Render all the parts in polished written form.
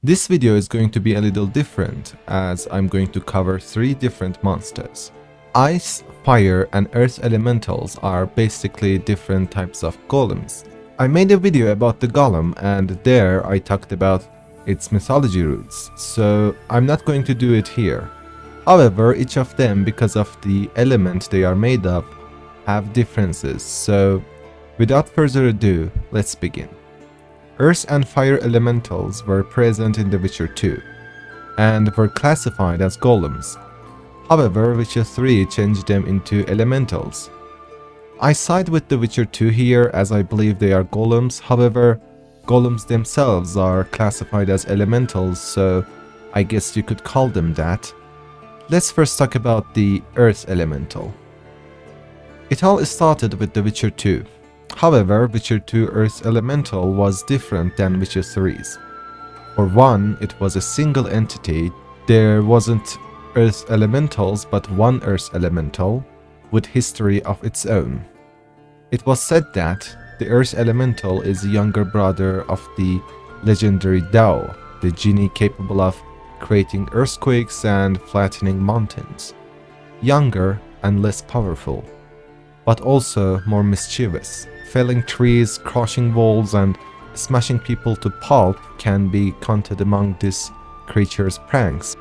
This video is going to be a little different as I'm going to cover 3 different monsters. Ice, fire and earth elementals are basically different types of golems. I made a video about the golem and there I talked about its mythology roots, so I'm not going to do it here. However, each of them, because of the element they are made of, have differences, so without further ado, let's begin. Earth and fire elementals were present in The Witcher 2 and were classified as golems. However, Witcher 3 changed them into elementals. I side with The Witcher 2 here as I believe they are golems. However, golems themselves are classified as elementals, so I guess you could call them that. Let's first talk about the earth elemental. It all started with The Witcher 2. However, Witcher 2 Earth Elemental was different than Witcher 3's. For one, it was a single entity. There wasn't Earth Elementals but one Earth Elemental with history of its own. It was said that the Earth Elemental is the younger brother of the legendary Dao, the genie capable of creating earthquakes and flattening mountains. Younger and less powerful, but also more mischievous. Felling trees, crushing walls, and smashing people to pulp can be counted among this creature's pranks.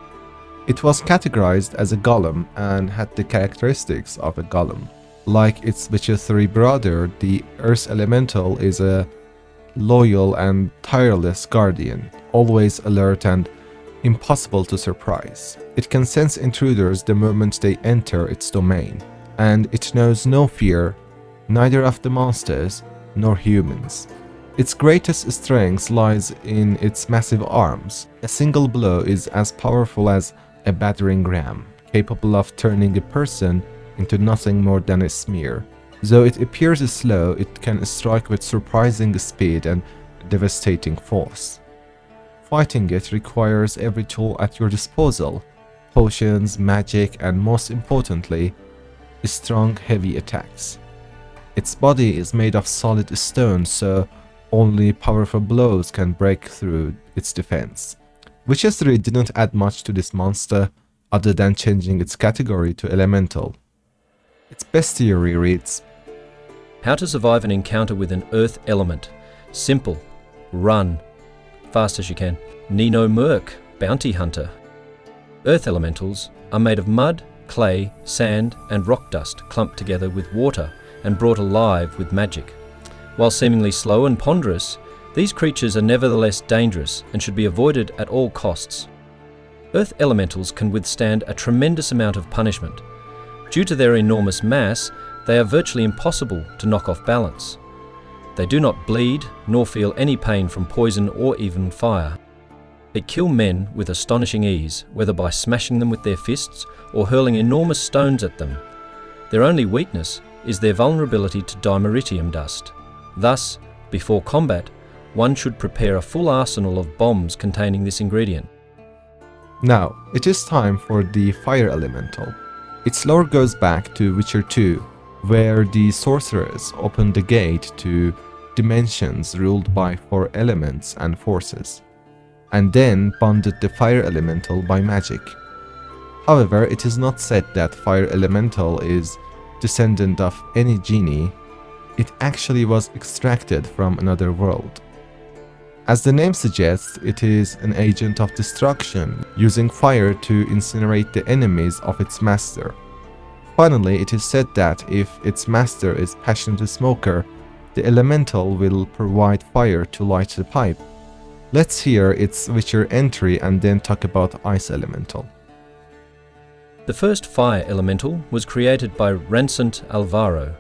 It was categorized as a golem and had the characteristics of a golem. Like its Witcher 3 brother, the Earth Elemental is a loyal and tireless guardian, always alert and impossible to surprise. It can sense intruders the moment they enter its domain, and it knows no fear, neither of the monsters nor humans. Its greatest strength lies in its massive arms. A single blow is as powerful as a battering ram, capable of turning a person into nothing more than a smear. Though it appears slow, it can strike with surprising speed and devastating force. Fighting it requires every tool at your disposal: potions, magic, and most importantly, strong, heavy attacks. Its body is made of solid stone, so only powerful blows can break through its defense. Witcher 3 didn't add much to this monster other than changing its category to elemental. Its bestiary reads: How to survive an encounter with an earth element. Simple. Run. Fast as you can. Nino Merc, bounty hunter. Earth elementals are made of mud, clay, sand and rock dust clumped together with water and brought alive with magic. While seemingly slow and ponderous, these creatures are nevertheless dangerous and should be avoided at all costs. Earth elementals can withstand a tremendous amount of punishment. Due to their enormous mass, they are virtually impossible to knock off balance. They do not bleed nor feel any pain from poison or even fire. They kill men with astonishing ease, whether by smashing them with their fists or hurling enormous stones at them. Their only weakness is their vulnerability to dimeritium dust. Thus, before combat, one should prepare a full arsenal of bombs containing this ingredient. Now, it is time for the fire elemental. Its lore goes back to Witcher 2, where the sorcerers opened the gate to dimensions ruled by 4 elements and forces, and then bonded the fire elemental by magic. However, it is not said that fire elemental is descendant of any genie. It actually was extracted from another world. As the name suggests, it is an agent of destruction, using fire to incinerate the enemies of its master. Finally, it is said that if its master is passionate smoker, the elemental will provide fire to light the pipe. Let's hear its Witcher entry and then talk about Ice Elemental. The first fire elemental was created by Rancent Alvaro.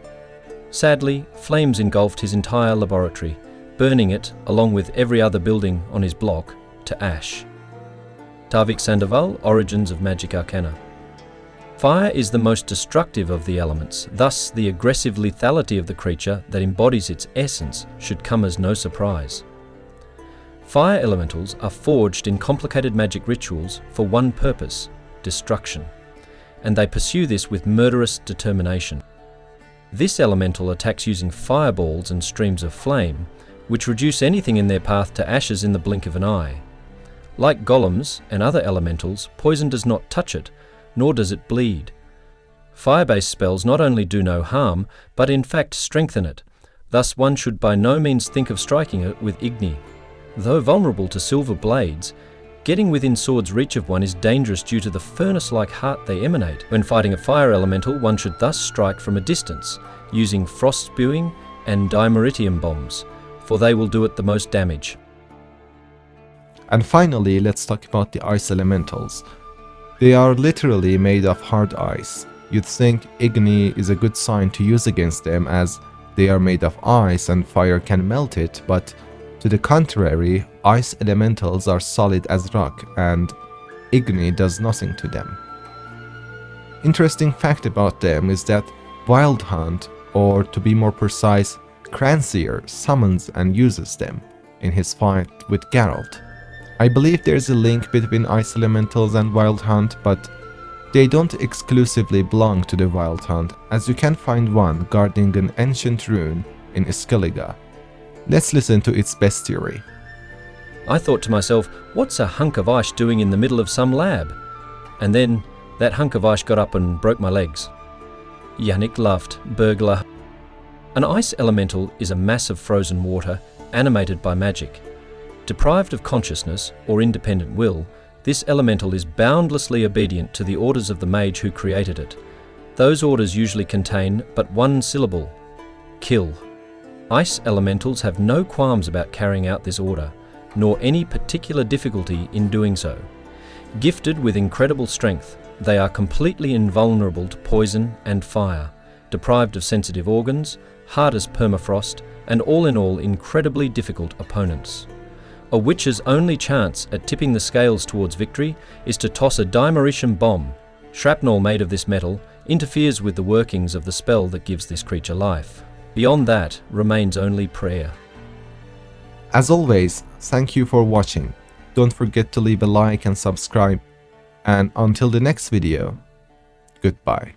Sadly, flames engulfed his entire laboratory, burning it, along with every other building on his block, to ash. Tavik Sandoval, Origins of Magic Arcana. Fire is the most destructive of the elements, thus the aggressive lethality of the creature that embodies its essence should come as no surprise. Fire elementals are forged in complicated magic rituals for one purpose: destruction, and they pursue this with murderous determination. This elemental attacks using fireballs and streams of flame, which reduce anything in their path to ashes in the blink of an eye. Like golems and other elementals, poison does not touch it, nor does it bleed. Fire-based spells not only do no harm, but in fact strengthen it. Thus one should by no means think of striking it with Igni. Though vulnerable to silver blades, getting within sword's reach of one is dangerous due to the furnace-like heart they emanate. When fighting a fire elemental, one should thus strike from a distance, using frost-spewing and dimeritium bombs, for they will do it the most damage. And finally, let's talk about the ice elementals. They are literally made of hard ice. You'd think Igni is a good sign to use against them as they are made of ice and fire can melt it, but to the contrary, ice elementals are solid as rock and Igni does nothing to them. Interesting fact about them is that Wild Hunt, or to be more precise, Cranseer, summons and uses them in his fight with Geralt. I believe there's a link between ice elementals and Wild Hunt, but they don't exclusively belong to the Wild Hunt, as you can find one guarding an ancient rune in Skellige. Let's listen to its bestiary. I thought to myself, what's a hunk of ice doing in the middle of some lab? And then that hunk of ice got up and broke my legs. Yannick laughed, burglar. An ice elemental is a mass of frozen water animated by magic. Deprived of consciousness or independent will, this elemental is boundlessly obedient to the orders of the mage who created it. Those orders usually contain but one syllable: kill. Ice elementals have no qualms about carrying out this order, nor any particular difficulty in doing so. Gifted with incredible strength, they are completely invulnerable to poison and fire, deprived of sensitive organs, hard as permafrost, and all in all incredibly difficult opponents. A witch's only chance at tipping the scales towards victory is to toss a dimeritium bomb. Shrapnel made of this metal interferes with the workings of the spell that gives this creature life. Beyond that remains only prayer. As always, thank you for watching. Don't forget to leave a like and subscribe. And until the next video, goodbye.